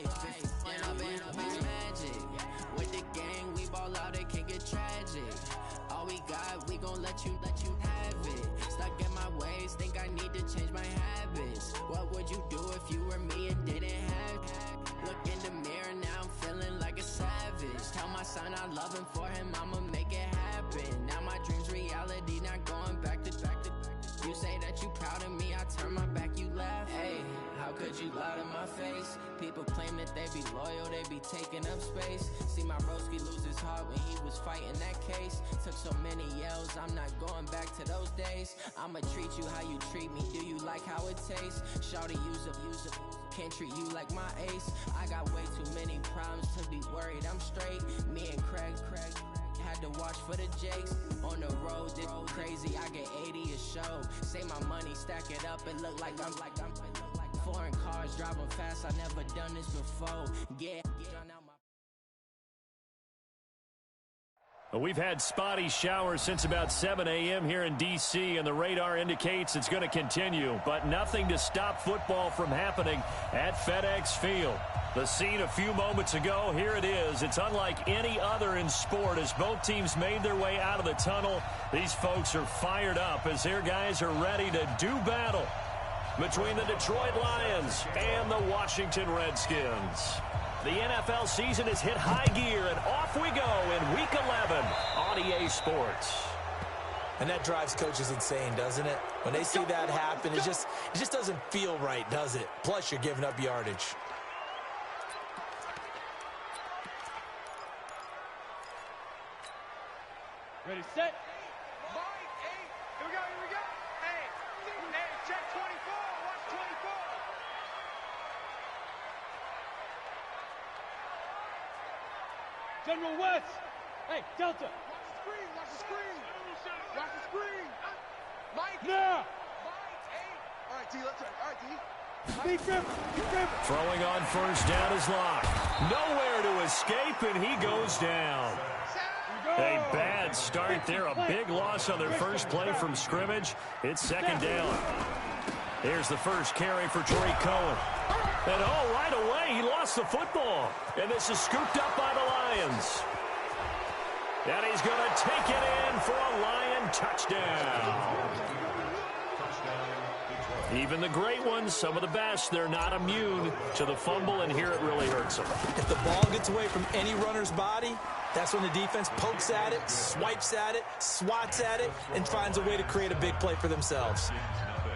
And I've been magic. With the gang, we ball out, it can get tragic. All we got, we gon' let you have it. Stuck in my ways, think I need to change my habits. What would you do if you were me and didn't have it? Look in the mirror, now I'm feeling like a savage. Tell my son I love him, for him I'ma make it happen. Now my dream's reality, not going back to. You say that you proud of me, I turn my back, you laugh. Hey, how could you lie to my face? People claim that they be loyal, they be taking up space. See my broski lose his heart when he was fighting that case. Took so many yells, I'm not going back to those days. I'ma treat you how you treat me, do you like how it tastes? Shawty, use up, can't treat you like my ace. I got way too many problems to be worried, I'm straight. Me and Craig had to watch for the Jakes. On the road, this crazy, I get 80 a show. Say my money, stack it up, it look like I'm foreign cars, driving fast, I never done this before. Yeah, We've had spotty showers since about 7 a.m. here in D.C., and the radar indicates it's going to continue, but nothing to stop football from happening at FedEx Field. The scene a few moments ago, here it is. It's unlike any other in sport as both teams made their way out of the tunnel. These folks are fired up as their guys are ready to do battle between the Detroit Lions and the Washington Redskins. The NFL season has hit high gear, and off we go in Week 11 on EA Sports. And that drives coaches insane, doesn't it? When they see that happen, it just doesn't feel right, does it? Plus, you're giving up yardage. Ready, set. Mike, hey, here we go. Hey, check 24, watch 24. General West. Hey, Delta. Watch the screen. Mike. Now. Mike, hey. All right, D, let's turn. All right, D. Speed grip. Throwing on first down is locked. Nowhere to escape, and he goes down. A bad start there. A big loss on their first play from scrimmage. It's second down. Here's the first carry for Tariq Cohen. And right away, he lost the football. And this is scooped up by the Lions. And he's going to take it in for a Lion touchdown. Even the great ones, some of the best, they're not immune to the fumble, and here it really hurts them. If the ball gets away from any runner's body, that's when the defense pokes at it, swipes at it, swats at it, and finds a way to create a big play for themselves.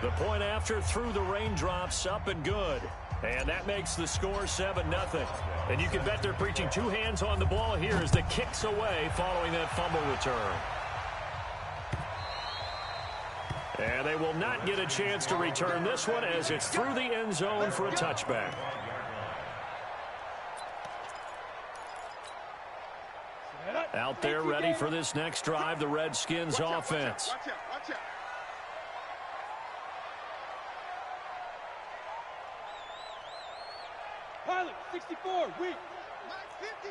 The point after through the raindrops, up and good. And that makes the score 7-0. And you can bet they're preaching two hands on the ball here as the kick's away following that fumble return. And they will not get a chance to return this one as it's through the end zone for a touchback. Out there ready for this next drive, the Redskins offense. Watch out. Pilot, 64, weak. Mike 50.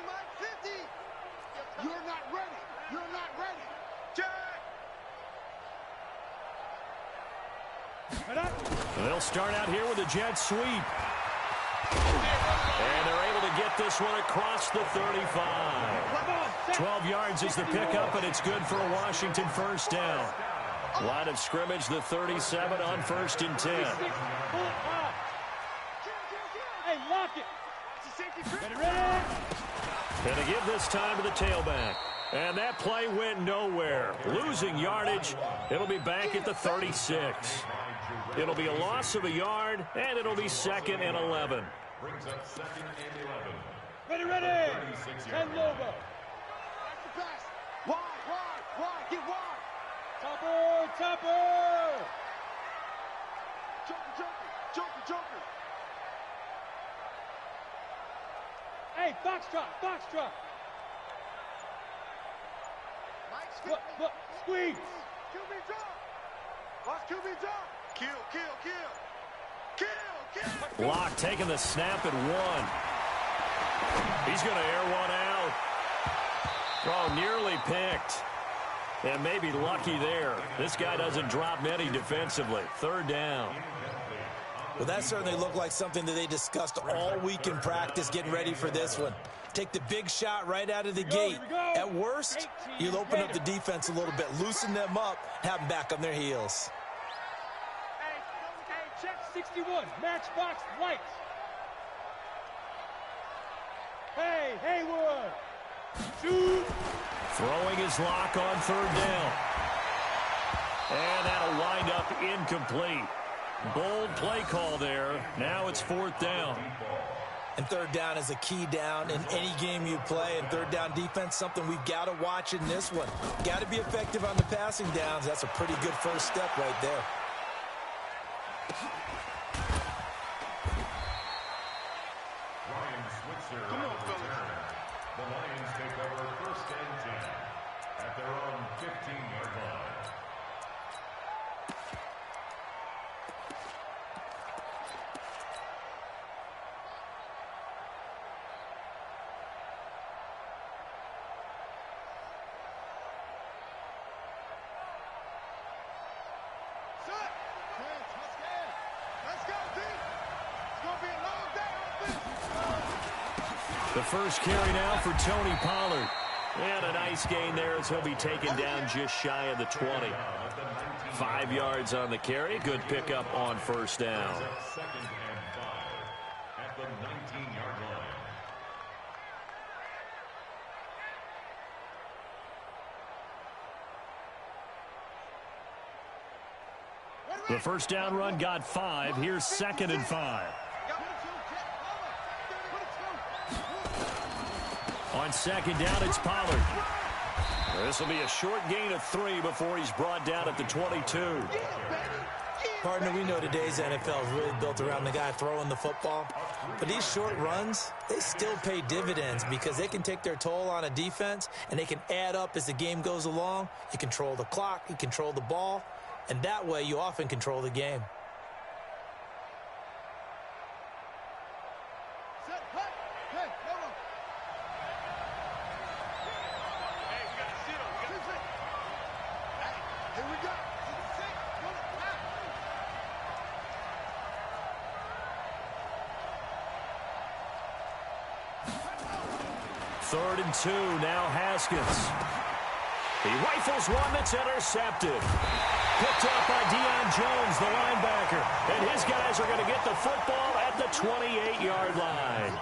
You're not ready. Check. They'll start out here with a jet sweep. And they're able to get this one across the 35. 12 yards is the pickup, and it's good for a Washington first down. Line of scrimmage, the 37 on 1st and 10. Hey, lock it. Ready. And to give this time to the tailback. And that play went nowhere. Losing yardage. It'll be back at the 36. It'll be a loss of a yard, and it'll be 2nd and 11. Brings up 2nd and 11. Ready. 10 logo. Back the pass. Wide. Get wide. Topper. Joker. Hey, box drop. Mike's 50. Look, squeeze. QB drop. Watch QB drop. Kill. Locke taking the snap at 1. He's going to air one out. Oh, nearly picked. And maybe lucky there. This guy doesn't drop many defensively. 3rd down. Well, that certainly looked like something that they discussed all week in practice getting ready for this one. Take the big shot right out of the gate. At worst, you'll open up the defense a little bit, loosen them up, have them back on their heels. Hey, check 61, matchbox lights. Hey, Haywood. Shoot. Throwing his lock on third down. And that'll wind up incomplete. Bold play call there. Now it's fourth down. And third down is a key down in any game you play. And third down defense, something we've got to watch in this one. Got to be effective on the passing downs. That's a pretty good first step right there. Come on, fellas. The Lions take over first and 10 at their own 15-yard line. The first carry now for Tony Pollard. And a nice gain there as he'll be taken down just shy of the 20. 5 yards on the carry. Good pickup on first down. Second and 5 at the 19-yard line. The first down run got 5. Here's second and 5. On second down, it's Pollard. This will be a short gain of 3 before he's brought down at the 22. Partner, we know today's NFL is really built around the guy throwing the football. But these short runs, they still pay dividends because they can take their toll on a defense and they can add up as the game goes along. You control the clock, you control the ball, and that way you often control the game. Third and 2, now Haskins. He rifles one that's intercepted. Picked up by Deion Jones, the linebacker. And his guys are going to get the football at the 28-yard line.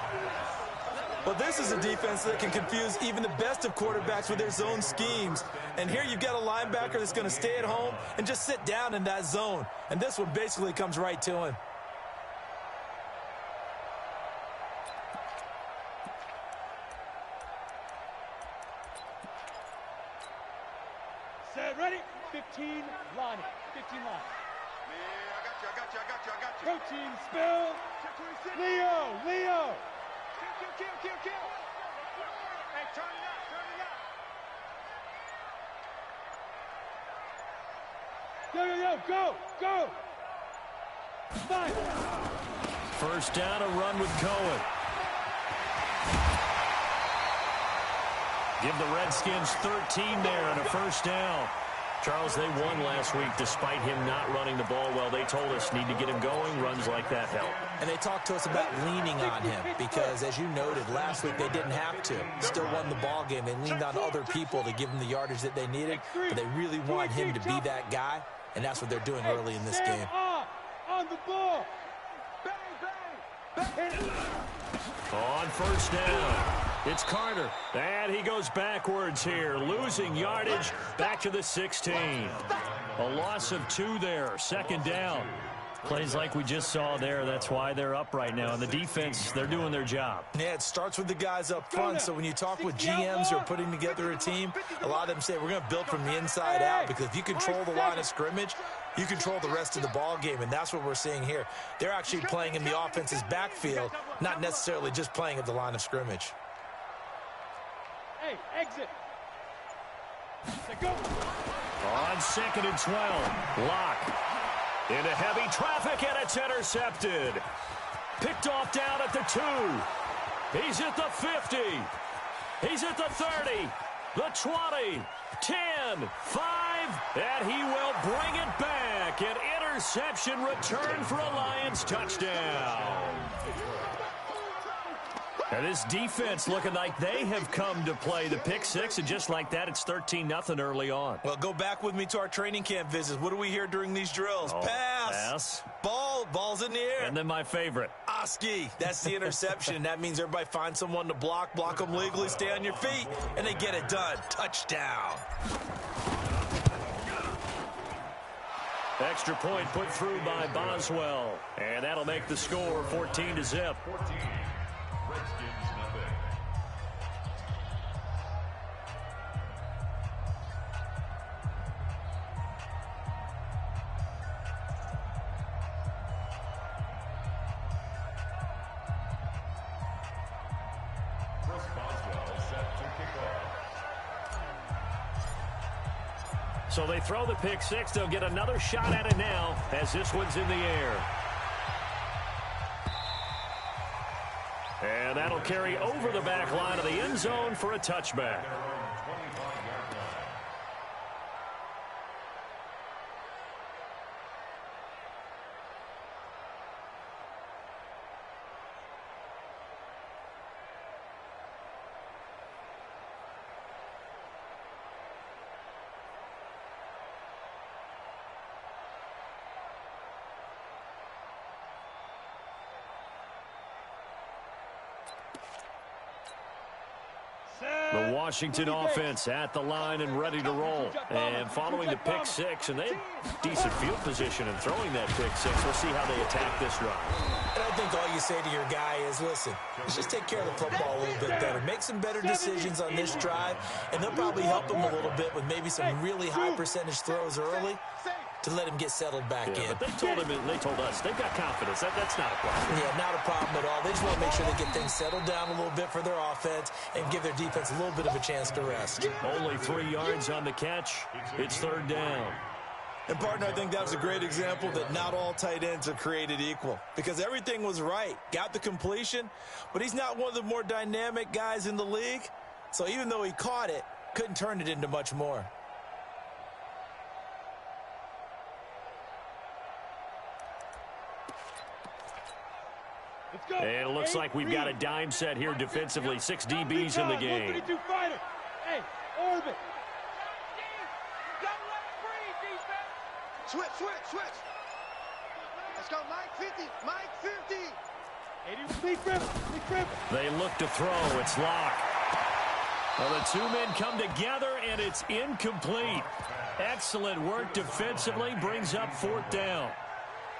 Well, this is a defense that can confuse even the best of quarterbacks with their zone schemes. And here you've got a linebacker that's going to stay at home and just sit down in that zone. And this one basically comes right to him. Set, ready? 15 line. 15 line. Yeah, I got you. Protein spill. Leo. Kill. Hey, turn it up. Go. 5. First down, a run with Cohen. Give the Redskins 13 there and a first down. Charles, they won last week despite him not running the ball well. They told us need to get him going. Runs like that help. And they talked to us about leaning on him because, as you noted, last week they didn't have to. Still won the ball game. They leaned on other people to give them the yardage that they needed, but they really want him to be that guy, and that's what they're doing early in this game. On the ball. On first down, it's Carter. And he goes backwards here, losing yardage back to the 16. A loss of 2 there, second down. Plays like we just saw there. That's why they're up right now. And the defense, they're doing their job. Yeah, it starts with the guys up front. So when you talk with GMs who are putting together a team, a lot of them say we're going to build from the inside out because if you control the line of scrimmage, you control the rest of the ball game, and that's what we're seeing here. They're actually playing in the offense's backfield, not necessarily just playing at the line of scrimmage. Hey, exit. Go. On second and 12, Locke. Into heavy traffic, and it's intercepted. Picked off down at the 2. He's at the 50. He's at the 30, the 20, 10, 5, and he will bring it back. An interception, return for a Lions touchdown. And this defense looking like they have come to play the pick six, and just like that, it's 13-0 early on. Well, go back with me to our training camp visits. What do we hear during these drills? Pass. Ball's in the air. And then my favorite. Oski. That's the interception. That means everybody finds someone to block them legally, stay on your feet, and they get it done. Touchdown. Extra point put through by Boswell. And that'll make the score 14-0. 14. Redskins nothing. Chris Boswell set to kick off. So they throw the pick six. They'll get another shot at it now as this one's in the air. And that'll carry over the back line of the end zone for a touchback. The Washington offense at the line and ready to roll. And following the pick six, and they have decent field position in throwing that pick six. We'll see how they attack this drive. And I think all you say to your guy is, listen, let's just take care of the football a little bit better. Make some better decisions on this drive, and they'll probably help him a little bit with maybe some really high percentage throws early to let him get settled back in. But they told us they've got confidence. That's not a problem. Yeah, not a problem at all. They just want to make sure they get things settled down a little bit for their offense and give their defense a little bit of a chance to rest. Only 3 yards on the catch. It's third down. And, partner, I think that was a great example that not all tight ends are created equal, because everything was right. Got the completion, but he's not one of the more dynamic guys in the league. So even though he caught it, couldn't turn it into much more. And it looks like we've got a dime set here defensively. 6 DBs in the game. Hey, orbit. Switch. Let's go, Mike 50. Mike 50. 80, Lee Griffin. They look to throw. It's locked. Well, the two men come together, and it's incomplete. Excellent work defensively. Brings up fourth down.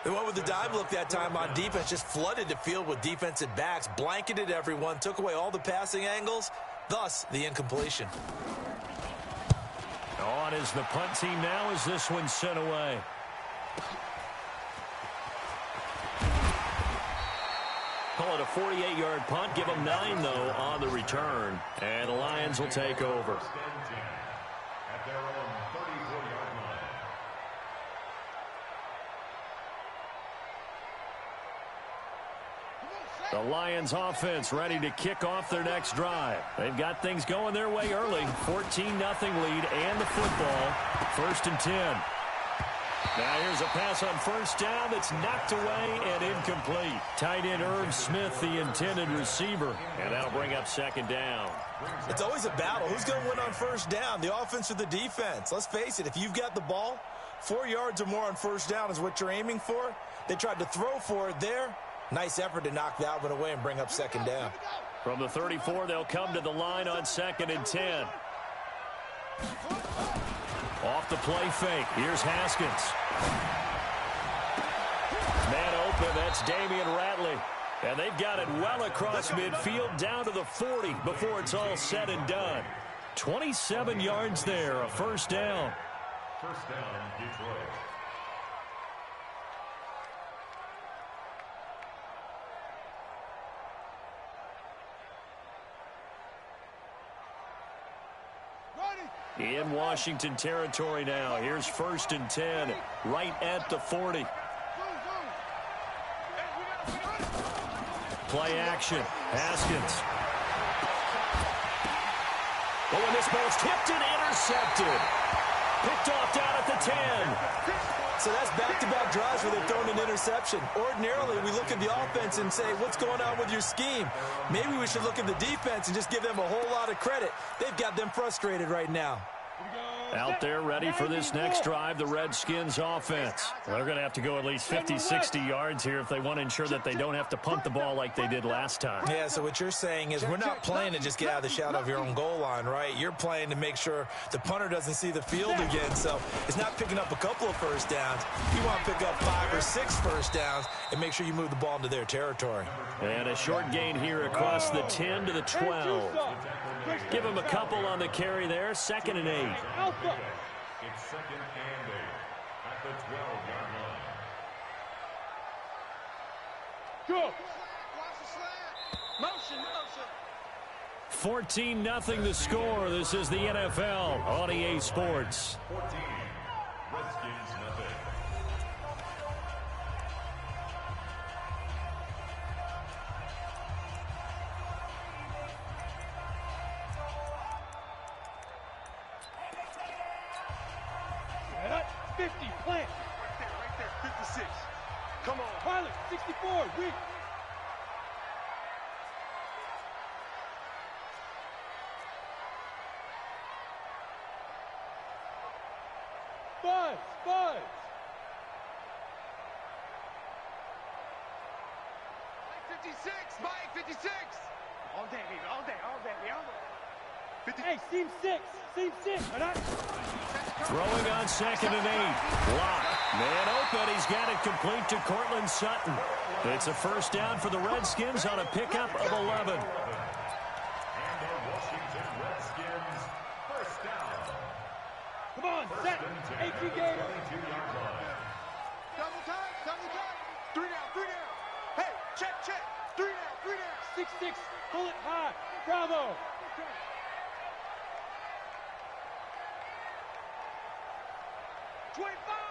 They went with the dive look that time on defense, just flooded the field with defensive backs, blanketed everyone, took away all the passing angles, thus the incompletion. On is the punt team now as this one's sent away. Call it a 48-yard punt. Give them 9, though, on the return. And the Lions will take over. At their own 34-yard line. The Lions offense ready to kick off their next drive. They've got things going their way early. 14-0 lead and the football. 1st and 10. Now here's a pass on first down that's knocked away and incomplete. Tight end Irv Smith, the intended receiver. And that'll bring up 2nd down. It's always a battle. Who's going to win on first down, the offense or the defense? Let's face it, if you've got the ball, 4 yards or more on first down is what you're aiming for. They tried to throw for it there. Nice effort to knock that one away and bring up 2nd down. From the 34, they'll come to the line on 2nd and 10. Off the play fake. Here's Haskins. Man open. That's Damian Ratley. And they've got it well across midfield down to the 40 before it's all said and done. 27 yards there. A first down. First down, Detroit. In Washington territory now. Here's 1st and 10, right at the 40. Play action. Haskins. Oh, and this ball's tipped and intercepted. Picked off down at the 10. So that's back-to-back drives where they've thrown an interception. Ordinarily, we look at the offense and say, what's going on with your scheme? Maybe we should look at the defense and just give them a whole lot of credit. They've got them frustrated right now. Out there ready for this next drive, the Redskins offense. Well, they're going to have to go at least 50, 60 yards here if they want to ensure that they don't have to punt the ball like they did last time. Yeah, so what you're saying is we're not playing to just get out of the shadow of your own goal line, right? You're playing to make sure the punter doesn't see the field again. So it's not picking up a couple of first downs. You want to pick up 5 or 6 first downs and make sure you move the ball into their territory. And a short gain here across the 10 to the 12. Give him a couple on the carry there, 2nd and 8. Alpha. It's 2nd and 8 at the 12-yard line. Go. Motion. 14-0 the score. This is the NFL on EA Sports. 14, Redskins nothing. Head up. 50. Plant. Right there. 56. Come on. Pilot. 64. Weak. Buzz. Buzz. Mike 56. Mike 56. All day, baby. All day. All day. All day. 50. Hey, seam 6. Seam 6. Head up. Throwing on 2nd and 8. Lock. Man open. He's got it complete to Cortland Sutton. It's a first down for the Redskins on a pickup of 11. And the Washington Redskins first down. Come on. Set. AP Gator. 22-yard line. Double time. Double time. 3 down. 3 down. Hey, check, check. 3 down. 3 down. 6-6. Pull it high. Bravo.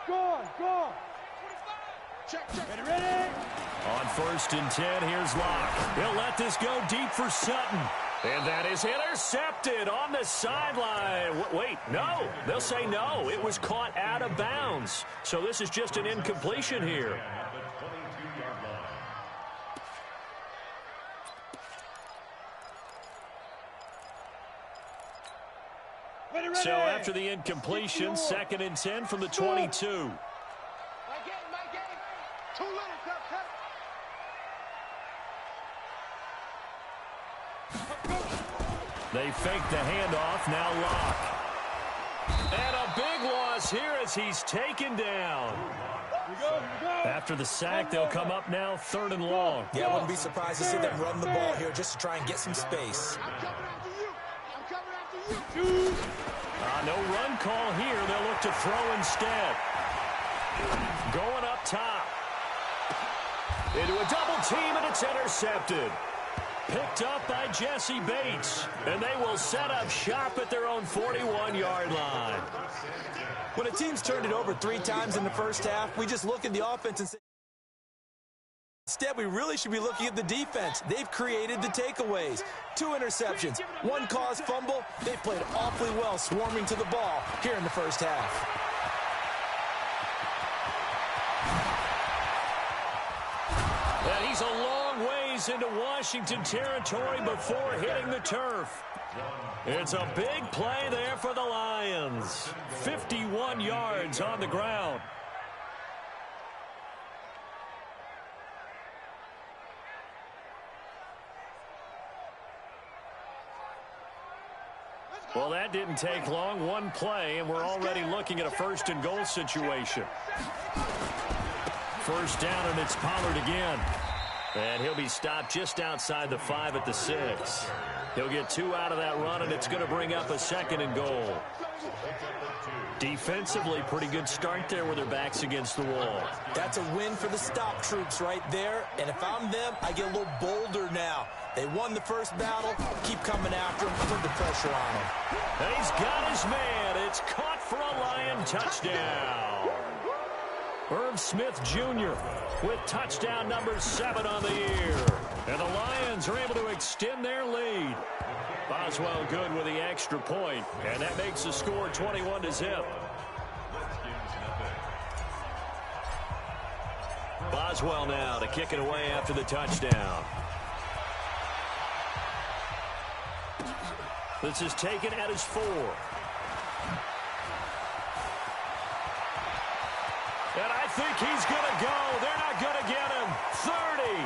Gone. Gone. 25. Check, check. Ready, ready. On 1st and 10, here's Locke. He'll let this go deep for Sutton. And that is intercepted on the sideline. Wait, no. They'll say no. It was caught out of bounds. So this is just an incompletion here. At the 22-yard line. Ready, ready. So after the incompletion, 2nd and 10 from the 22. My game. Too little, cut. They fake the handoff, now Locke. And a big loss here as he's taken down. Here we go. After the sack, they'll come up now 3rd and long. Yeah, I wouldn't be surprised to see them run the ball here just to try and get some space. I'm coming after you. I'm coming after you. No run call here. They'll look to throw instead. Going up top. Into a double team, and it's intercepted. Picked up by Jesse Bates. And they will set up shop at their own 41-yard line. When a team's turned it over 3 times in the first half, we just look at the offense and say, instead, we really should be looking at the defense. They've created the takeaways. 2 interceptions, 1 caused fumble. They've played awfully well swarming to the ball here in the first half. And he's a long ways into Washington territory before hitting the turf. It's a big play there for the Lions. 51 yards on the ground. Well, that didn't take long. 1 play, and we're already looking at a 1st and goal situation. First down, and it's Pollard again. And he'll be stopped just outside the 5 at the 6. He'll get 2 out of that run, and it's going to bring up a 2nd and goal. Defensively, pretty good start there with their backs against the wall. That's a win for the stop troops right there. And if I'm them, I get a little bolder now. They won the first battle. Keep coming after him. Put the pressure on him. And he's got his man. It's caught for a Lion touchdown. Irv Smith Jr. with touchdown number 7 on the year. And the Lions are able to extend their lead. Boswell good with the extra point, and that makes the score 21-0. Boswell now to kick it away after the touchdown. This is taken at his 4. And I think he's going to go. They're not going to get him. 30.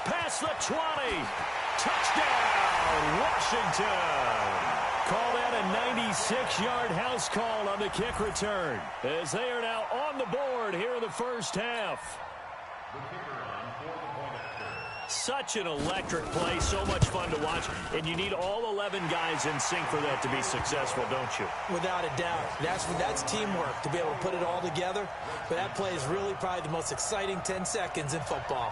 Past the 20. Touchdown, Washington. Call that a 96-yard house call on the kick return, as they are now on the board here in the first half. Such an electric play, so much fun to watch, and you need all 11 guys in sync for that to be successful, don't you? Without a doubt. That's teamwork, to be able to put it all together. But that play is really probably the most exciting 10 seconds in football.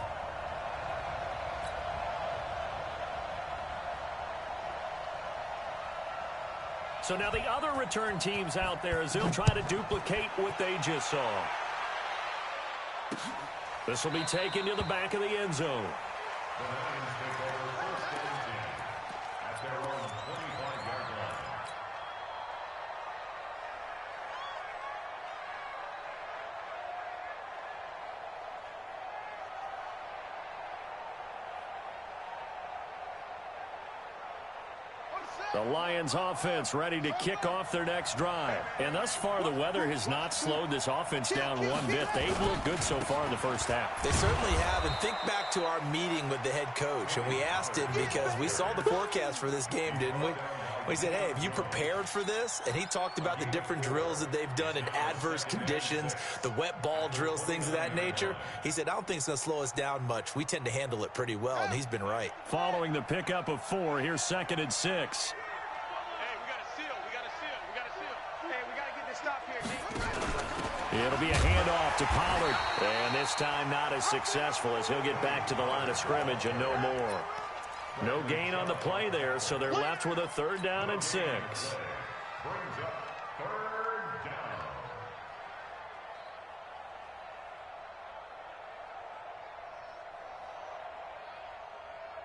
So now the other return teams out there, as they'll try to duplicate what they just saw. This will be taken to the back of the end zone. The Lions take over first and 10 at their own 25-yard line. The Lions offense ready to kick off their next drive. And thus far, the weather has not slowed this offense down one bit. They've looked good so far in the first half. They certainly have. And think back to our meeting with the head coach. And we asked him, because we saw the forecast for this game, didn't we? We said, hey, have you prepared for this? And he talked about the different drills that they've done in adverse conditions, the wet ball drills, things of that nature. He said, I don't think it's going to slow us down much. We tend to handle it pretty well, and he's been right. Following the pickup of 4, here's 2nd and 6. It'll be a handoff to Pollard. And this time not as successful, as he'll get back to the line of scrimmage and no more. No gain on the play there, so they're left with a 3rd down and 6. Brings up 3rd down.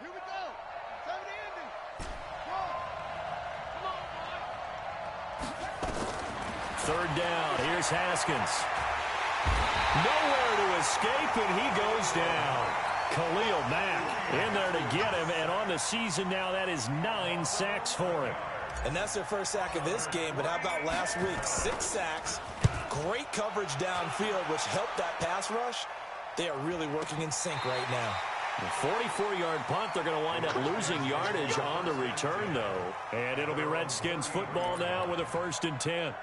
Here we go. Time to end it. Come on, boy. 3rd down. Here's Haskins. Nowhere to escape, and he goes down. Khalil Mack in there to get him, and on the season now, that is 9 sacks for him. And that's their first sack of this game, but how about last week? 6 sacks, great coverage downfield, which helped that pass rush. They are really working in sync right now. The 44-yard punt, they're going to wind up losing yardage on the return, though. And it'll be Redskins football now with a 1st and 10.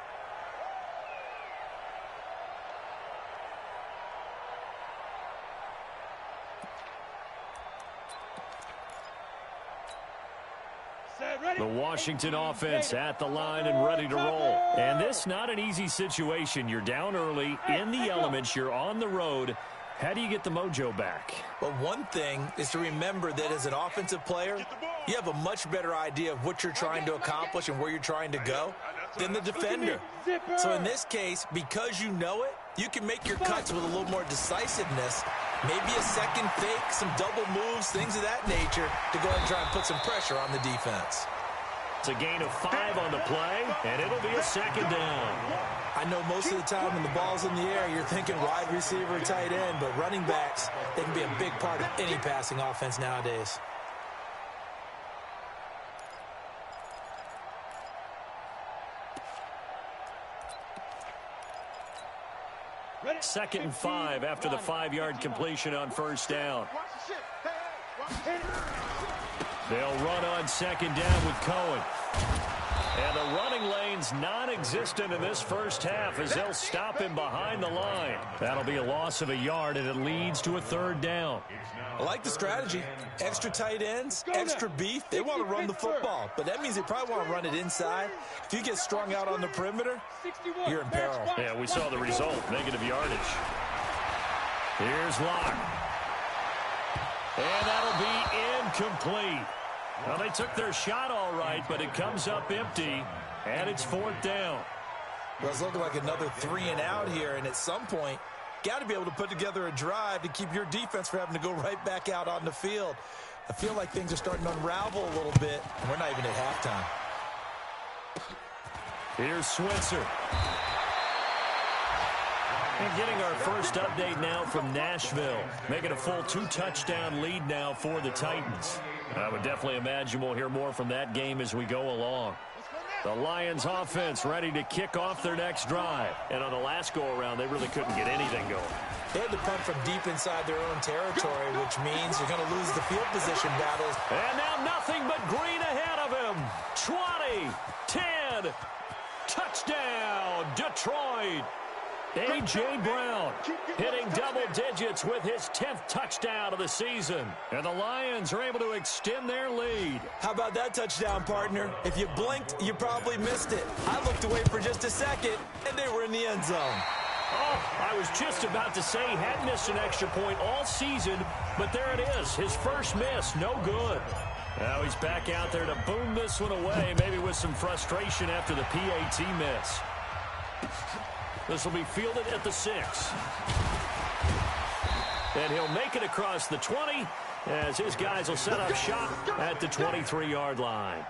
The Washington offense at the line and ready to roll. And this not an easy situation. You're down early, in the elements, you're on the road. How do you get the mojo back? Well, one thing is to remember that as an offensive player, you have a much better idea of what you're trying to accomplish and where you're trying to go than the defender. So in this case, because you know it, you can make your cuts with a little more decisiveness, maybe a second fake, some double moves, things of that nature, to go ahead and try and put some pressure on the defense. It's a gain of 5 on the play, and it'll be a 2nd down. I know most of the time when the ball's in the air, you're thinking wide receiver, tight end, but running backs, they can be a big part of any passing offense nowadays. Second and 5 after the 5-yard completion on 1st down. They'll run on 2nd down with Cohen. And the running lane's non-existent in this first half, as they'll stop him behind the line. That'll be a loss of a yard, and it leads to a 3rd down. I like the strategy. Extra tight ends, extra beef. They want to run the football, but that means they probably want to run it inside. If you get strung out on the perimeter, you're in peril. Yeah, we saw the result, negative yardage. Here's Locke. And that'll be incomplete. Well, they took their shot all right, but it comes up empty, and it's 4th down. Well, it's looking like another 3 and out here, and at some point, got to be able to put together a drive to keep your defense from having to go right back out on the field. I feel like things are starting to unravel a little bit, and we're not even at halftime. Here's Switzer. And getting our first update now from Nashville, making a full 2-touchdown lead now for the Titans. I would definitely imagine we'll hear more from that game as we go along. The Lions offense ready to kick off their next drive. And on the last go-around, they really couldn't get anything going. They had to punt from deep inside their own territory, which means you're going to lose the field position battles. And now nothing but green ahead of him. 20, 10, touchdown, Detroit. A.J. Brown hitting double digits with his 10th touchdown of the season. And the Lions are able to extend their lead. How about that touchdown, partner? If you blinked, you probably missed it. I looked away for just a second, and they were in the end zone. Oh, I was just about to say he hadn't missed an extra point all season, but there it is. His first miss, no good. Now he's back out there to boom this one away, maybe with some frustration after the PAT miss. This will be fielded at the 6. And he'll make it across the 20 as his guys will set up shop at the 23-yard line.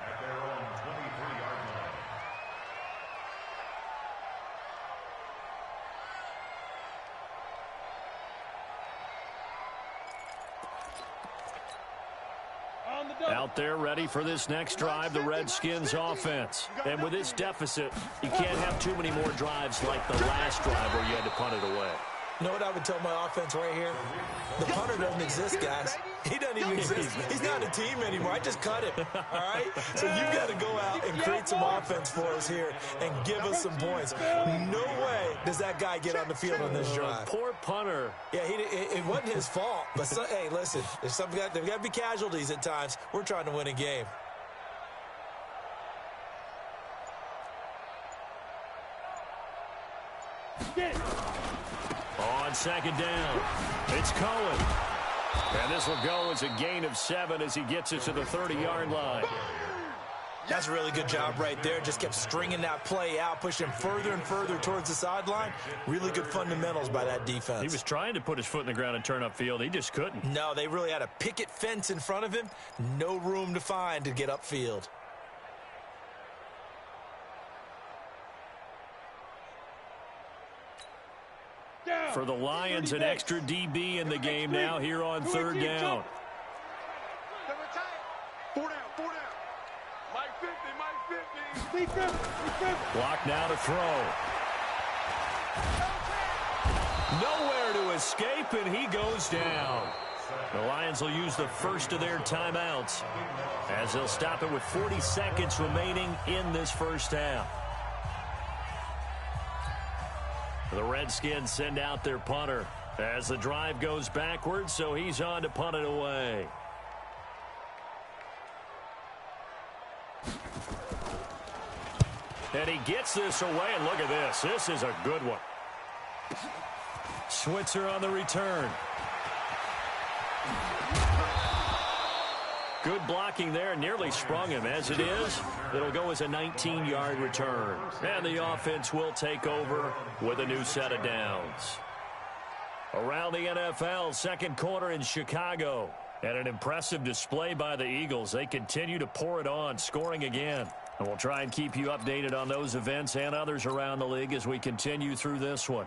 Out there ready for this next drive, the Redskins offense. And with this deficit, you can't have too many more drives like the last drive where you had to punt it away. You know what I would tell my offense right here? The punter doesn't exist, guys. He doesn't even exist. He's not a team anymore. I just cut him, all right? So you've got to go out and create some offense for us here and give us some points. No way does that guy get on the field on this drive. Poor punter. Yeah, it wasn't his fault. But, hey, listen, there's got to be casualties at times. We're trying to win a game. On second down, it's Cohen. And this will go as a gain of 7 as he gets it to the 30-yard line. That's a really good job right there. Just kept stringing that play out, pushing further and further towards the sideline. Really good fundamentals by that defense. He was trying to put his foot in the ground and turn upfield. He just couldn't. No, they really had a picket fence in front of him. No room to find to get upfield. For the Lions, an extra DB in the game now here on third down. 4 down, 4 down. Mike 50, Mike 50. Block now to throw. Nowhere to escape, and he goes down. The Lions will use the first of their timeouts as they'll stop it with 40 seconds remaining in this first half. The Redskins send out their punter as the drive goes backwards, so he's on to punt it away. And he gets this away, and look at this. This is a good one. Switzer on the return. Good blocking there, nearly sprung him. As it is, it'll go as a 19-yard return. And the offense will take over with a new set of downs. Around the NFL, second quarter in Chicago. And an impressive display by the Eagles. They continue to pour it on, scoring again. And we'll try and keep you updated on those events and others around the league as we continue through this one.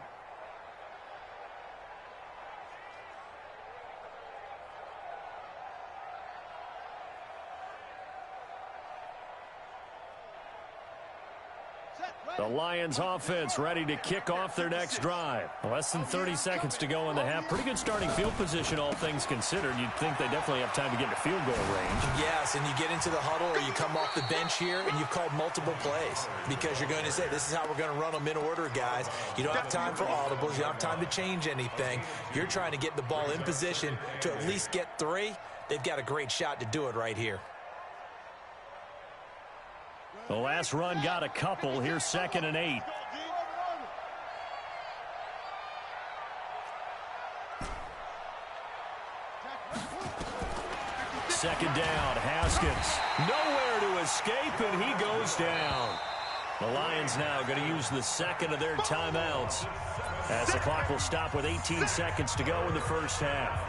The Lions offense ready to kick off their next drive. Less than 30 seconds to go in the half. Pretty good starting field position, all things considered. You'd think they definitely have time to get into field goal range. Yes, and you get into the huddle or you come off the bench here and you've called multiple plays because you're going to say, this is how we're going to run them in order, guys. You don't have time for audibles. You don't have time to change anything. You're trying to get the ball in position to at least get 3. They've got a great shot to do it right here. The last run got a couple. Here's 2nd and 8. Second down, Haskins. Nowhere to escape, and he goes down. The Lions now going to use the second of their timeouts as the clock will stop with 18 seconds to go in the first half.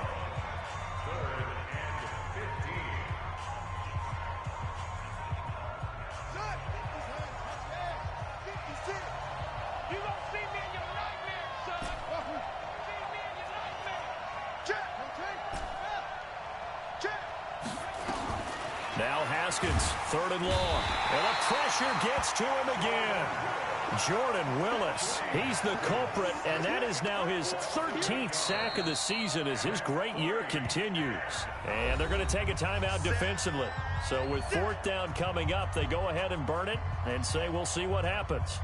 Haskins, 3rd and long. And the pressure gets to him again. Jordan Willis, he's the culprit, and that is now his 13th sack of the season as his great year continues. And they're going to take a timeout defensively. So with 4th down coming up, they go ahead and burn it and say we'll see what happens.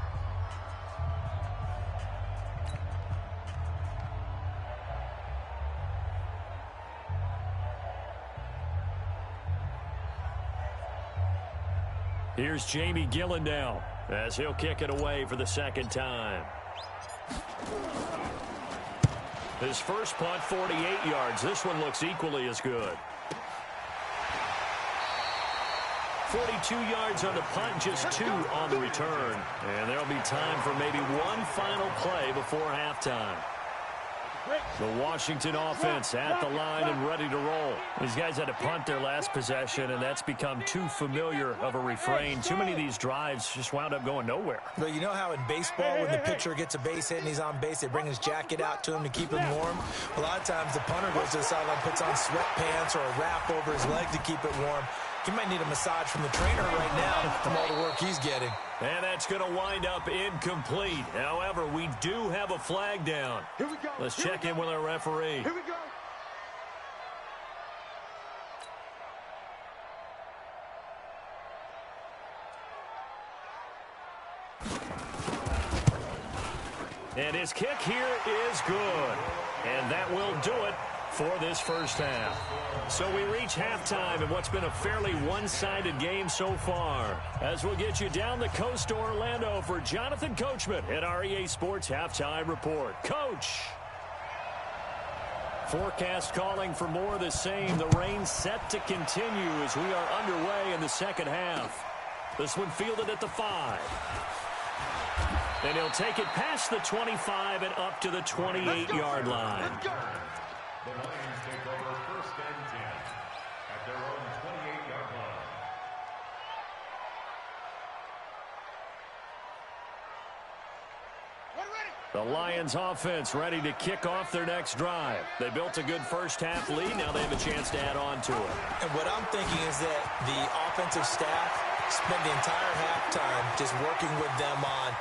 Here's Jamie Gillen now as he'll kick it away for the 2nd time. His first punt, 48 yards. This one looks equally as good. 42 yards on the punt, just 2 on the return. And there'll be time for maybe one final play before halftime. The Washington offense at the line and ready to roll. These guys had to punt their last possession, and that's become too familiar of a refrain. Too many of these drives just wound up going nowhere. Well, you know how in baseball when the pitcher gets a base hit and he's on base, they bring his jacket out to him to keep him warm? A lot of times the punter goes to the sideline, puts on sweatpants or a wrap over his leg to keep it warm. He might need a massage from the trainer right now from all the work he's getting. And that's going to wind up incomplete. However, we do have a flag down. Here we go. Let's check in with our referee. Here we go. And his kick here is good. And that will do it for this first half. So we reach halftime in what's been a fairly one-sided game so far. As we'll get you down the coast to Orlando for Jonathan Coachman at our EA Sports Halftime Report. Coach! Forecast calling for more of the same. The rain set to continue as we are underway in the second half. This one fielded at the 5. And he'll take it past the 25 and up to the 28-yard line. The Lions take over 1st and 10 at their own 28-yard line. The Lions offense ready to kick off their next drive. They built a good first half lead. Now they have a chance to add on to it. And what I'm thinking is that the offensive staff spent the entire halftime just working with them on,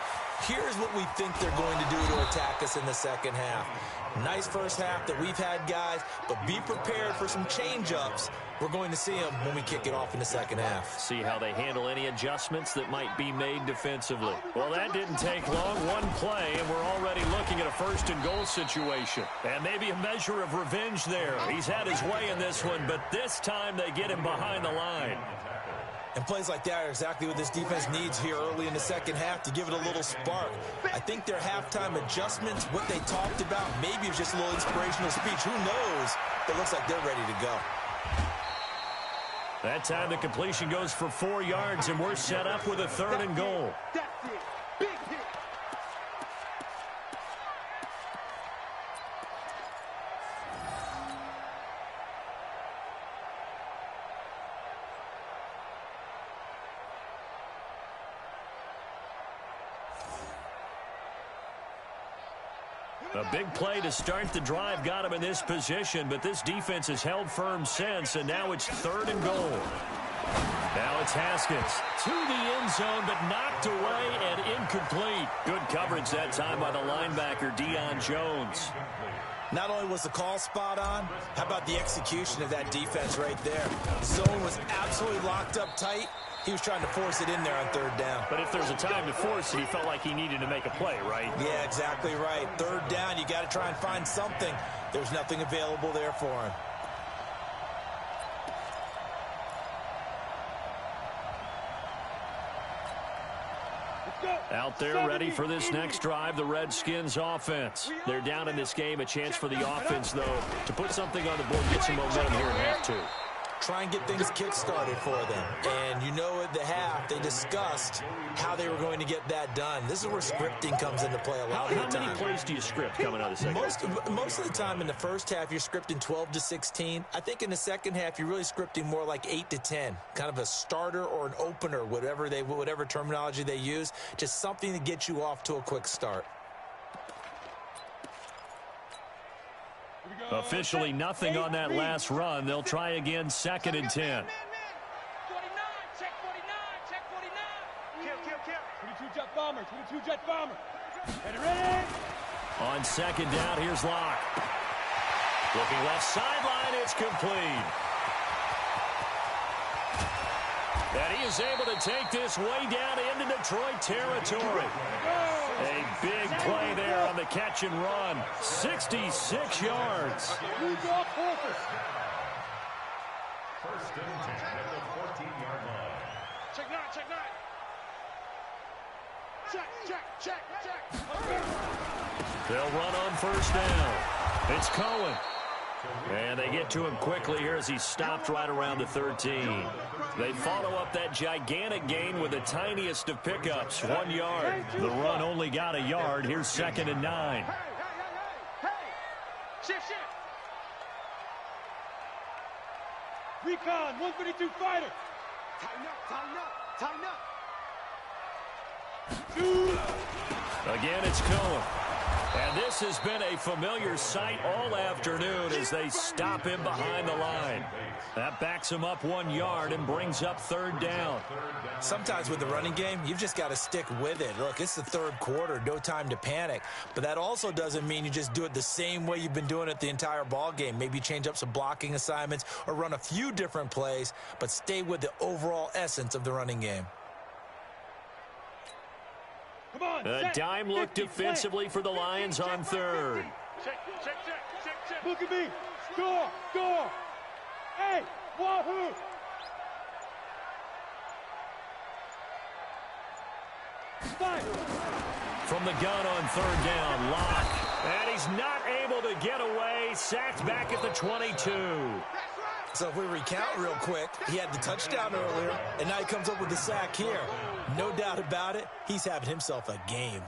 here's what we think they're going to do to attack us in the second half. Nice first half that we've had, guys, but be prepared for some change-ups. We're going to see them when we kick it off in the second half. See how they handle any adjustments that might be made defensively. Well, that didn't take long. One play, and we're already looking at a 1st and goal situation. And maybe a measure of revenge there. He's had his way in this one, but this time they get him behind the line. And plays like that are exactly what this defense needs here early in the second half to give it a little spark. I think their halftime adjustments, what they talked about, maybe it was just a little inspirational speech. Who knows? But it looks like they're ready to go. That time the completion goes for 4 yards, and we're set up with a 3rd and goal. That's it. Big hit. A big play to start the drive got him in this position, but this defense has held firm since, and now it's 3rd and goal. Now it's Haskins to the end zone, but knocked away and incomplete. Good coverage that time by the linebacker, Deion Jones. Not only was the call spot on, how about the execution of that defense right there? Zone was absolutely locked up tight. He was trying to force it in there on 3rd down. But if there's a time to force it, he felt like he needed to make a play, right? Yeah, exactly right. 3rd down, you got to try and find something. There's nothing available there for him. Out there ready for this next drive, the Redskins offense. They're down in this game. A chance for the offense, though, to put something on the board, get some momentum here in half 2. Try and get things kick-started for them. And you know at the half, they discussed how they were going to get that done. This is where scripting comes into play a lot of the time. How many plays do you script coming out of the second half? Most of the time in the first half, you're scripting 12 to 16. I think in the second half, you're really scripting more like 8 to 10. Kind of a starter or an opener, whatever terminology they use. Just something to get you off to a quick start. Officially nothing on that last run. They'll try again, 2nd and 10. check 49, check 49. Kill. 22 jet bomber, 22 jet bomber. Ready. On second down, here's Locke. Looking left sideline, it's complete. And he is able to take this way down into Detroit territory. A big play there on the catch and run. 66 yards. First and 10 at the 14-yard line. Check 9, check 9. Check. They'll run on first down. It's Cohen. And they get to him quickly here as he stopped right around the 13. They follow up that gigantic gain with the tiniest of pickups, 1 yard. The run only got a yard. Here's second and 9. Hey. Shift. Recon, 152 fighter. Tighten up. Again, it's Cohen. And this has been a familiar sight all afternoon as they stop him behind the line. That backs him up 1 yard and brings up third down. Sometimes with the running game, you've just got to stick with it. Look, it's the third quarter, no time to panic. But that also doesn't mean you just do it the same way you've been doing it the entire ball game. Maybe change up some blocking assignments or run a few different plays, but stay with the overall essence of the running game. Come on, A dime look defensively for the Lions on third. Check. Look at me. Score. Hey, wahoo. Fight. From the gun on third down, Locke. And he's not able to get away. Sacked back at the 22. So if we recount real quick, he had the touchdown earlier, and now he comes up with the sack here. No doubt about it, he's having himself a game.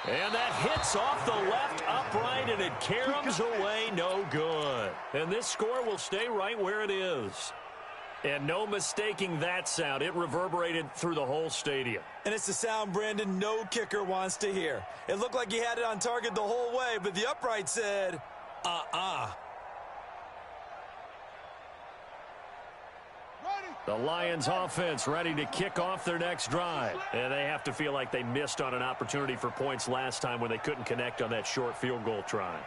And that hits off the left upright, and it caroms away no good. And this score will stay right where it is. And no mistaking that sound. It reverberated through the whole stadium. And it's the sound, Brandon, no kicker wants to hear. It looked like he had it on target the whole way, but the upright said, The Lions offense ready to kick off their next drive. And they have to feel like they missed on an opportunity for points last time when they couldn't connect on that short field goal try.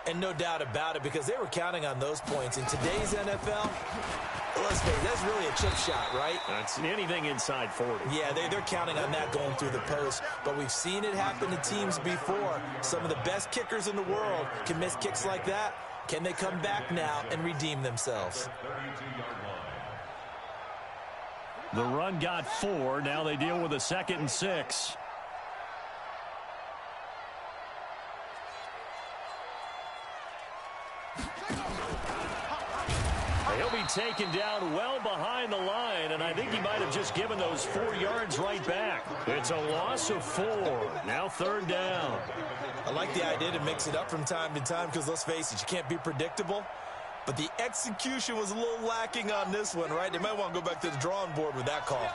And no doubt about it, because they were counting on those points. In today's NFL, let's face it, that's really a chip shot, right? That's anything inside 40. Yeah, they're counting on that going through the post. But we've seen it happen to teams before. Some of the best kickers in the world can miss kicks like that. Can they come back now and redeem themselves? The run got 4. Now they deal with a 2nd and 6. He'll be taken down well behind the line, and I think he might have just given those 4 yards right back. It's a loss of 4. Now third down. I like the idea to mix it up from time to time because, let's face it, you can't be predictable. But the execution was a little lacking on this one, right? They might want to go back to the drawing board with that call.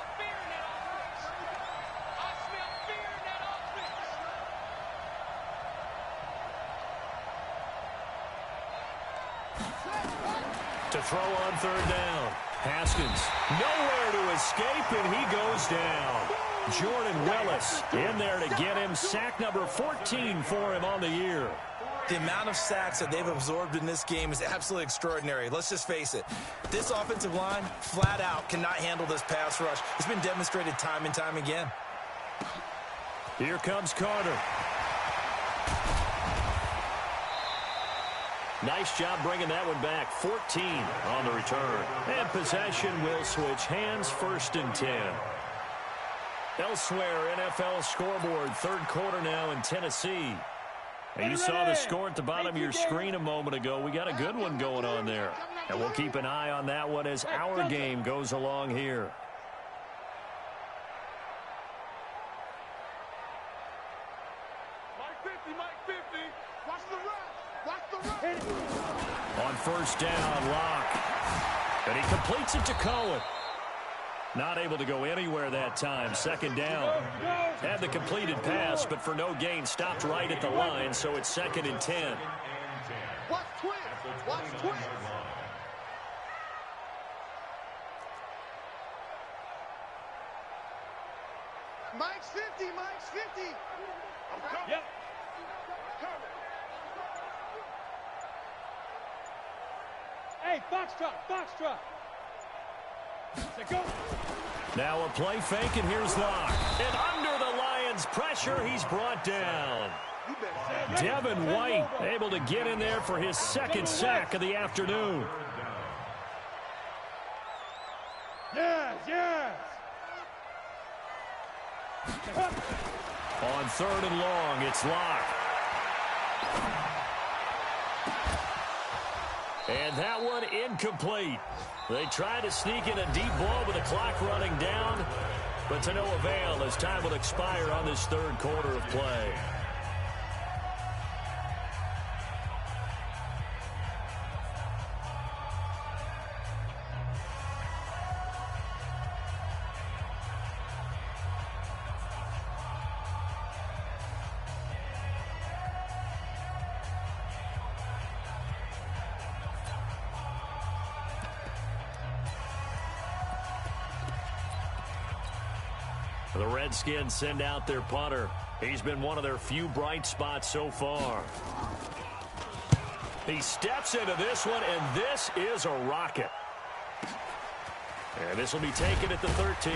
To throw on third down. Haskins nowhere to escape, and he goes down. Jordan Willis in there to get him. Sack number 14 for him on the year. The amount of sacks that they've absorbed in this game is absolutely extraordinary. Let's just face it. This offensive line, flat out, cannot handle this pass rush. It's been demonstrated time and time again. Here comes Carter. Nice job bringing that one back. 14 on the return. And possession will switch hands, 1st and 10. Elsewhere, NFL scoreboard, third quarter now in Tennessee. And you saw the score at the bottom of your screen a moment ago. We got a good one going on there. And we'll keep an eye on that one as our game goes along here. Mike 50. Watch the run. On first down, Locke. And he completes it to Cohen. Not able to go anywhere that time. 2nd down. Had the completed pass, but for no gain, stopped right at the line, so it's 2nd and 10. Watch twins. Watch twist. Mike's 50, Mike's 50. I'm coming. Yep. Hey, foxtrot, foxtrot. Say go. Now a play fake, and here's Locke. And under the Lions' pressure, he's brought down. Devin White able to get in there for his second sack of the afternoon. Yes, yes. On 3rd and long, it's Locke. And that one incomplete. They tried to sneak in a deep ball with the clock running down, but to no avail as time will expire on this 3rd quarter of play. The Redskins send out their punter. He's been one of their few bright spots so far. He steps into this one, and this is a rocket. And this will be taken at the 13.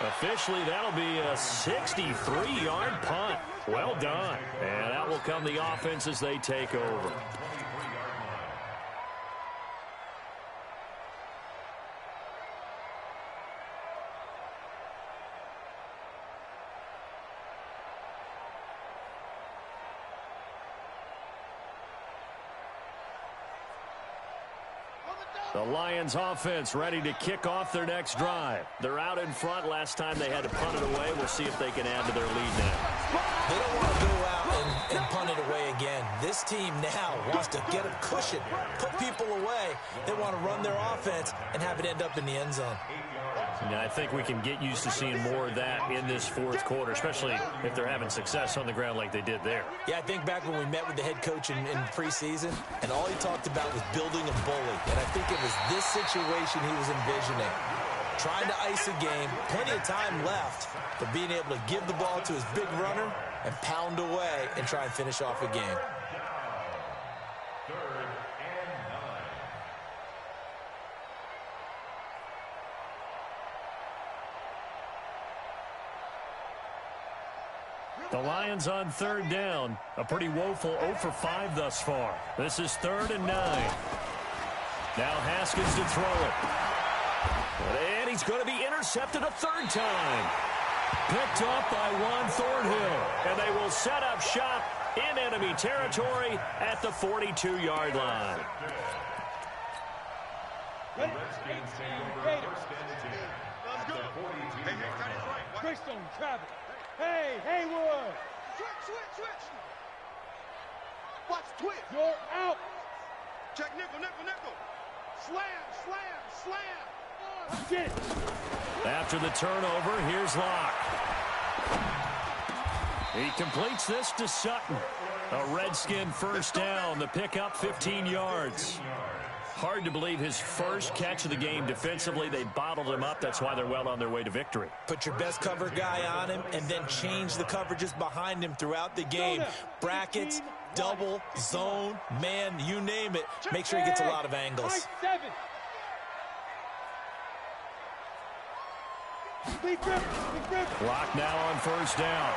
Officially, that'll be a 63-yard punt. Well done. And that will come the offense as they take over. The Lions offense ready to kick off their next drive. They're out in front. Last time they had to punt it away. We'll see if they can add to their lead now. They don't want to go out and punt it away again. This team now wants to get a cushion, put people away. They want to run their offense and have it end up in the end zone. Yeah, I think we can get used to seeing more of that in this 4th quarter, especially if they're having success on the ground like they did there. Yeah, I think back when we met with the head coach in preseason, and all he talked about was building a bully. And I think it was this situation he was envisioning. Trying to ice a game, plenty of time left, but being able to give the ball to his big runner and pound away and try and finish off a game. The Lions on 3rd down. A pretty woeful 0 for 5 thus far. This is 3rd and 9. Now Haskins to throw it. And he's going to be intercepted a 3rd time. Picked up by Juan Thornhill. And they will set up shop in enemy territory at the 42-yard line. Crystal, Travis. Hey, Haywood. Switch. Watch twist. You're out. Check nickel. Slam. Get it. After the turnover, here's Locke. He completes this to Sutton. A Redskin first down. The pickup 15 yards. Hard to believe his first catch of the game defensively. They bottled him up. That's why they're well on their way to victory. Put your best cover guy on him and then change the coverages behind him throughout the game. Brackets, double, zone, man, you name it. Make sure he gets a lot of angles. Clock now on 1st down.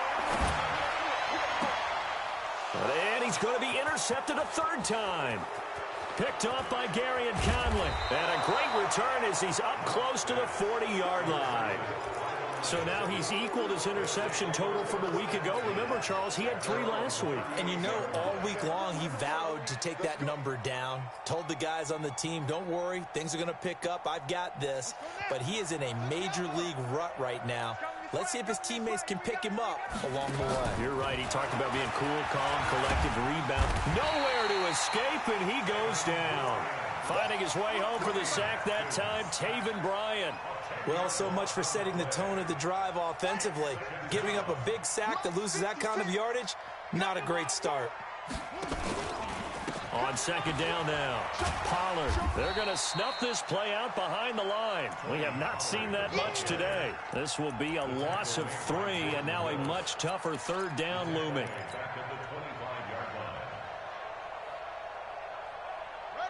And he's going to be intercepted a 3rd time. Picked off by Gary and Conley. And a great return as he's up close to the 40-yard line. So now he's equaled his interception total from a week ago. Remember, Charles, he had 3 last week. And you know, all week long he vowed to take that number down. Told the guys on the team, don't worry, things are going to pick up. I've got this. But he is in a major league rut right now. Let's see if his teammates can pick him up along the way. You're right. He talked about being cool, calm, collective, rebound. Nowhere to escape, and he goes down. Finding his way home for the sack that time, Taven Bryan. Well, so much for setting the tone of the drive offensively. Giving up a big sack that loses that kind of yardage, not a great start. On second down now, Pollard. They're going to snuff this play out behind the line. We have not seen that much today. This will be a loss of 3, and now a much tougher third down looming.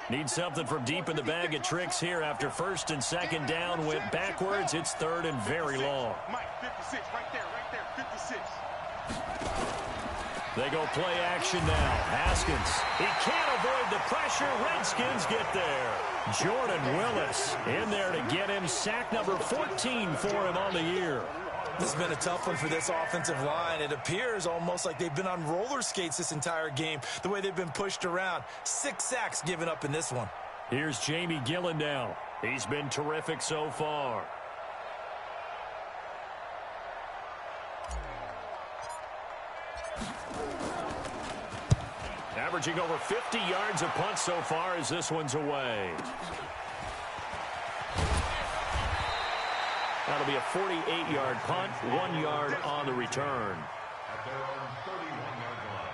Need something from deep in the bag of tricks here after first and second down went backwards. It's third and very long. Mike, 56, right there, 56. They go play action now. Haskins. He can't avoid the pressure. Redskins get there. Jordan Willis in there to get him sack number 14 for him on the year. This has been a tough one for this offensive line. It appears almost like they've been on roller skates this entire game, the way they've been pushed around. 6 sacks given up in this one. Here's Jamie Gillen now. He's been terrific so far. Averaging over 50 yards a punt so far as this one's away. That'll be a 48-yard punt, 1 yard on the return. At their own 31-yard line.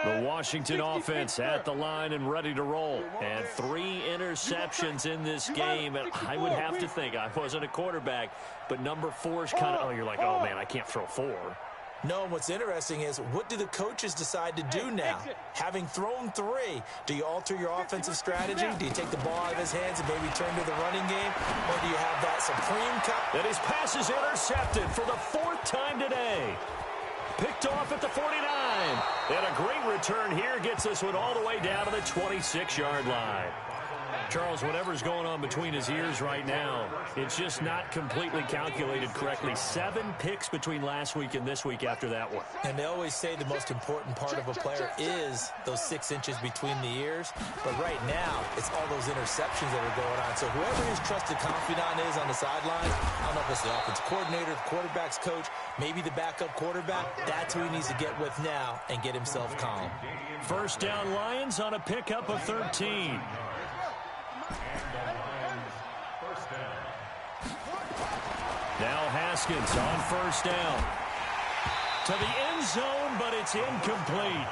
The Washington offense at the line and ready to roll. And 3 interceptions in this game. And I would have to think, I wasn't a quarterback, but number 4 is kind of, oh, you're like, oh, man, I can't throw 4. No, and what's interesting is, what do the coaches decide to do now? Having thrown 3, do you alter your offensive strategy? Do you take the ball out of his hands and maybe turn to the running game? Or do you have that supreme cut? And his pass is intercepted for the 4th time today. Picked off at the 49. And a great return here gets this one all the way down to the 26-yard line. Charles, whatever's going on between his ears right now, it's just not completely calculated correctly. 7 picks between last week and this week after that one. And they always say the most important part of a player is those 6 inches between the ears. But right now, it's all those interceptions that are going on. So whoever his trusted confidant is on the sideline, I don't know if it's the offensive coordinator, the quarterback's coach, maybe the backup quarterback, that's who he needs to get with now and get himself calm. First down Lions on a pickup of 13. Now Haskins on first down. To the end zone, but it's incomplete.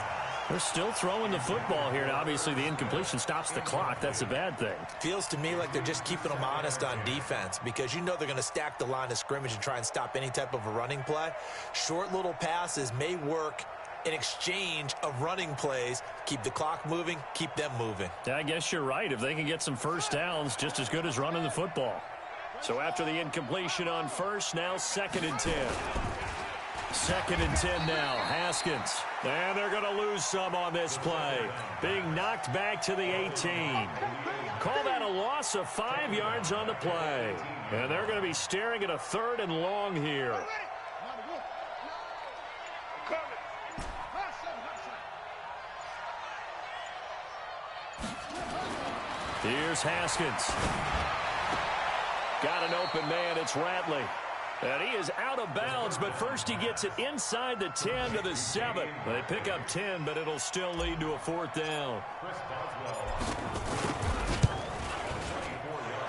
They're still throwing the football here. Now, obviously, the incompletion stops the clock. That's a bad thing. Feels to me like they're just keeping them honest on defense, because you know they're going to stack the line of scrimmage and try and stop any type of a running play. Short little passes may work in exchange of running plays. Keep the clock moving, keep them moving. Yeah, I guess you're right. If they can get some first downs, just as good as running the football. So after the incompletion on first, now 2nd and 10. 2nd and 10 now, Haskins. And they're going to lose some on this play. Being knocked back to the 18. Call that a loss of 5 yards on the play. And they're going to be staring at a 3rd and long here. Here's Haskins. Got an open man. It's Ratley. And he is out of bounds, but first he gets it inside the 10 to the 7. They pick up 10, but it'll still lead to a 4th down.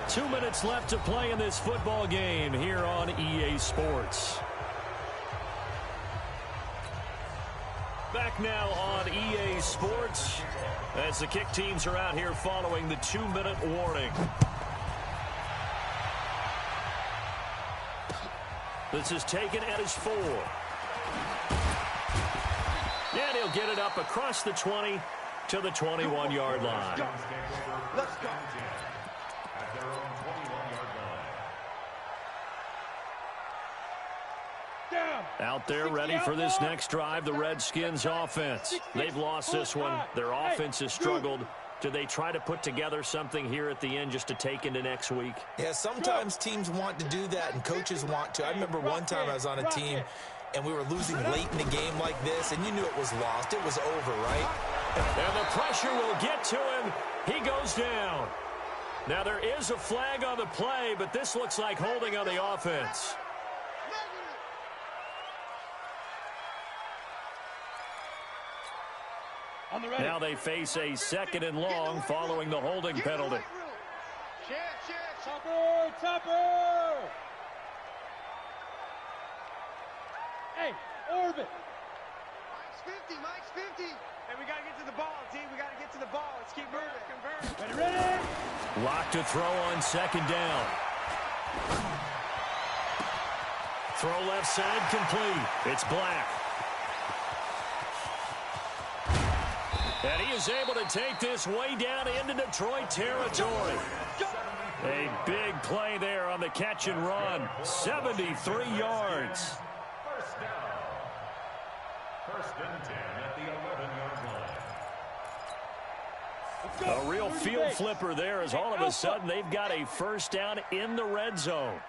2 minutes left to play in this football game here on EA Sports. Back now on EA Sports as the kick teams are out here following the 2-minute warning. This is taken at his 4. And he'll get it up across the 20 to the 21-yard line. Let's go. Out there ready for this next drive, the Redskins offense. They've lost this one. Their offense has struggled. Do they try to put together something here at the end just to take into next week? Yeah, sometimes teams want to do that and coaches want to. I remember one time I was on a team and we were losing late in the game like this, and you knew it was lost. It was over, right? And the pressure will get to him. He goes down. Now there is a flag on the play, but this looks like holding on the offense. On the ready. Now they face a 2nd and long following the holding penalty. Topper, Topper! Hey, orbit! Mike's 50. Hey, we got to get to the ball, team. We got to get to the ball. Let's keep moving. Convert. Ready? Lock to throw on 2nd down. Throw left side complete. It's Black. And he is able to take this way down into Detroit territory. A big play there on the catch and run. 73 yards. First down. 1st and 10 at the 11-yard line. A real field flipper there as all of a sudden they've got a 1st down in the red zone.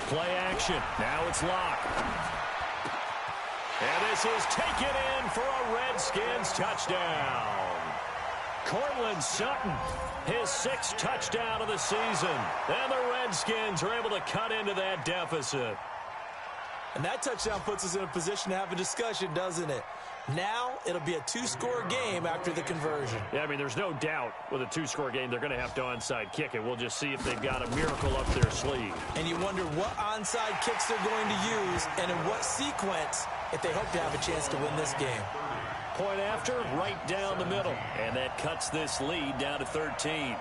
Play action. Now it's Locke. And this is taken in for a Redskins touchdown. Cortland Sutton, his 6th touchdown of the season. And the Redskins are able to cut into that deficit. And that touchdown puts us in a position to have a discussion, doesn't it? Now it'll be a 2-score game after the conversion. Yeah, I mean, there's no doubt with a 2-score game they're going to have to onside kick it. We'll just see if they've got a miracle up their sleeve. And you wonder what onside kicks they're going to use and in what sequence if they hope to have a chance to win this game. Point after, right down the middle. And that cuts this lead down to 13.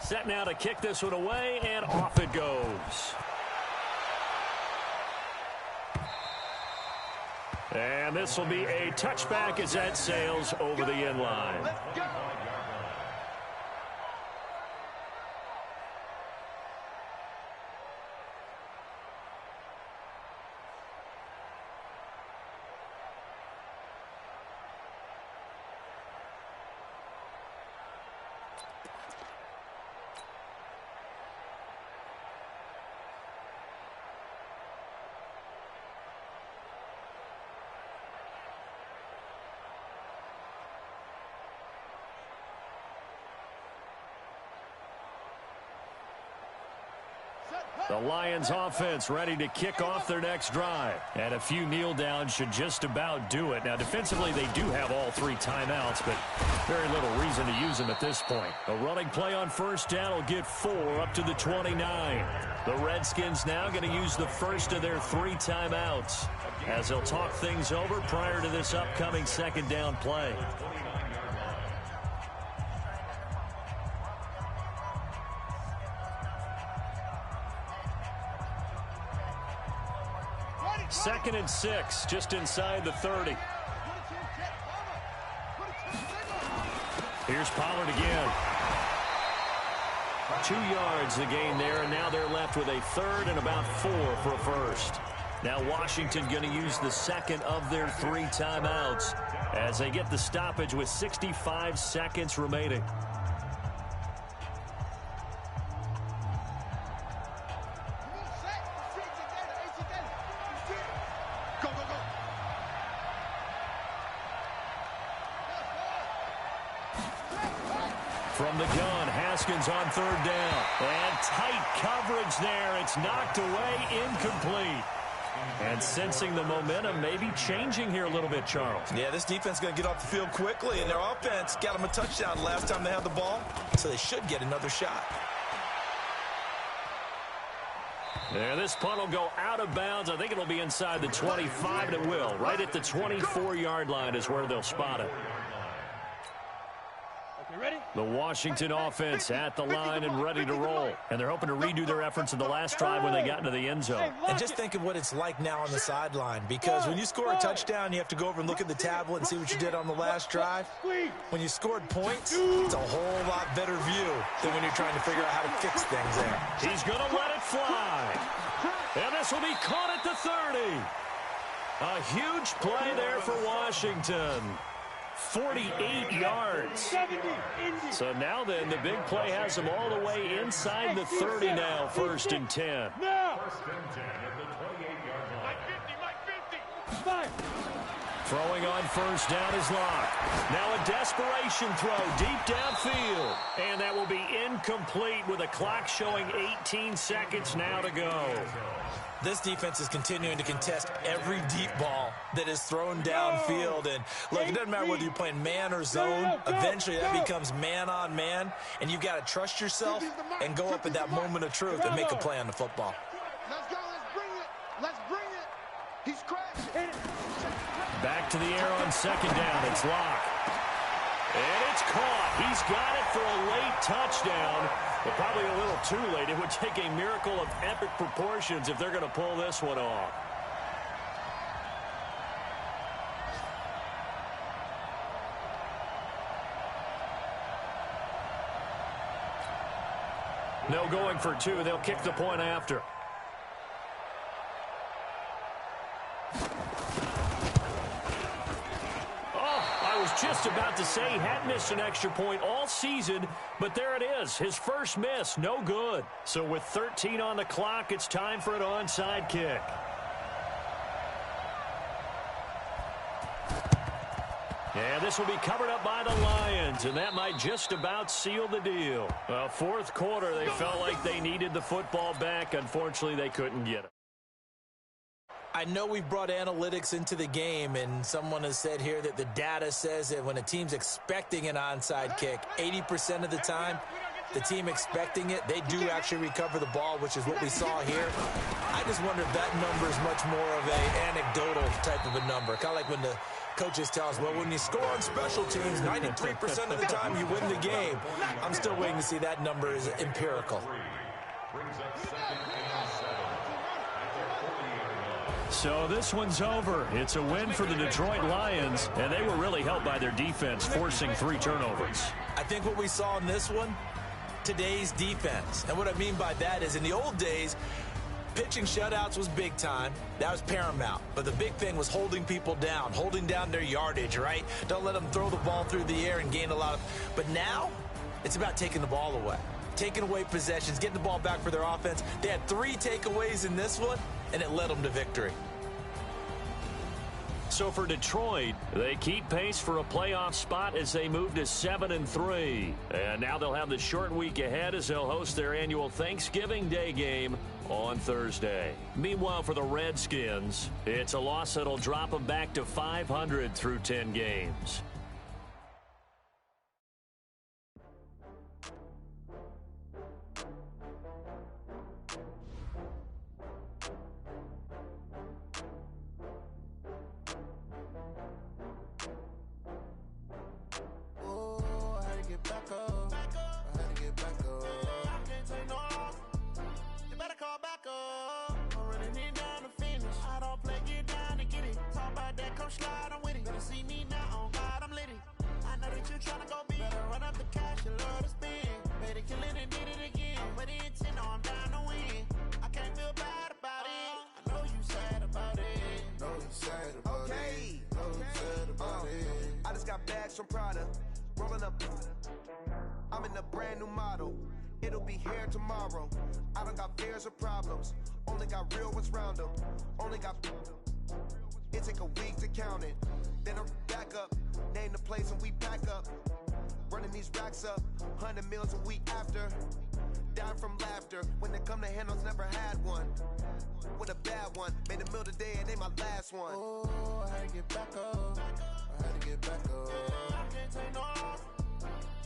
Set now to kick this one away, and off it goes. And this will be a touchback as that sails over the end line. Let's go. The Lions offense ready to kick off their next drive. And a few kneel downs should just about do it. Now, defensively, they do have all 3 timeouts, but very little reason to use them at this point. A running play on 1st down will get 4 up to the 29. The Redskins now going to use the first of their 3 timeouts as they'll talk things over prior to this upcoming 2nd down play. Second and 6, just inside the 30. Here's Pollard again. 2 yards the gain there, and now they're left with a 3rd and about 4 for a first. Now Washington going to use the 2nd of their 3 timeouts as they get the stoppage with 65 seconds remaining. From the gun, Haskins on 3rd down. And tight coverage there. It's knocked away, incomplete. And sensing the momentum maybe changing here a little bit, Charles. Yeah, this defense is going to get off the field quickly, and their offense got them a touchdown last time they had the ball, so they should get another shot. Yeah, this punt will go out of bounds. I think it'll be inside the 25, and it will. Right at the 24-yard line is where they'll spot it. Ready? The Washington offense at the line and ready to roll. And they're hoping to redo their efforts in the last drive when they got into the end zone. And just think of what it's like now on the sideline, because when you score a touchdown, you have to go over and look at the tablet and see what you did on the last drive. When you scored points, it's a whole lot better view than when you're trying to figure out how to fix things there. He's going to let it fly. And this will be caught at the 30. A huge play there for Washington. 48 yards. So now then, the big play has them all the way inside the 30 now, 1st and 10. Now, first and 10 at the 28-yard line. Mike 50, Mike 50. Fire. Throwing on first down is Locke. Now a desperation throw deep downfield. And that will be incomplete with a clock showing 18 seconds now to go. This defense is continuing to contest every deep ball that is thrown downfield. And look, it doesn't matter whether you're playing man or zone. Eventually that becomes man on man. And you've got to trust yourself and go up at that moment of truth and make a play on the football. Let's go, let's bring it. Let's bring it. He's crashing. Back to the air on second down. It's Locke. And it's caught. He's got it for a late touchdown, but probably a little too late. It would take a miracle of epic proportions if they're going to pull this one off. No going for two. They'll kick the point after. I was just about to say he hadn't missed an extra point all season, but there it is. His first miss, no good. So with 13 on the clock, it's time for an onside kick. And this will be covered up by the Lions, and that might just about seal the deal. Fourth quarter, they felt like they needed the football back. Unfortunately, they couldn't get it. I know we've brought analytics into the game, and someone has said here that the data says that when a team's expecting an onside kick, 80% of the time, the team expecting it, they do actually recover the ball, which is what we saw here. I just wonder if that number is much more of an anecdotal type of a number. Kind of like when the coaches tell us, well, when you score on special teams, 93% of the time you win the game. I'm still waiting to see that number is empirical. Brings up second and 7. So this one's over. It's a win for the Detroit Lions, and they were really helped by their defense, forcing 3 turnovers. I think what we saw in this one, today's defense. And what I mean by that is in the old days, pitching shutouts was big time. That was paramount. But the big thing was holding people down, holding down their yardage, right? Don't let them throw the ball through the air and gain a lot of... But now, it's about taking the ball away. Taking away possessions, getting the ball back for their offense. They had 3 takeaways in this one, and it led them to victory. So for Detroit, they keep pace for a playoff spot as they move to 7-3. And now they'll have the short week ahead as they'll host their annual Thanksgiving Day game on Thursday. Meanwhile, for the Redskins, it's a loss that'll drop them back to 500 through 10 games. From Prada, rolling up. I'm in a brand new model. It'll be here tomorrow. I don't got fears or problems. Only got real ones round them. Only got. It take a week to count it. Then I'm back up. Name the place and we pack up. Running these racks up. 100 meals a week after. Dying from laughter. When they come to handles, never had one. With a bad one. Made a meal today and they my last one. Oh, I had to get back up. I had to get back up. I can't take no loss.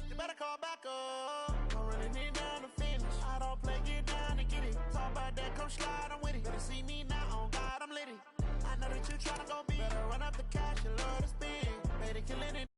You better call back up. I'm running it down to finish. I don't play, get down to get it. Talk about that, come slide, I'm with it. Better see me now, on God, I'm litty. I know that you tryna go big. Better run up the cash, you love to spin. Better kill it.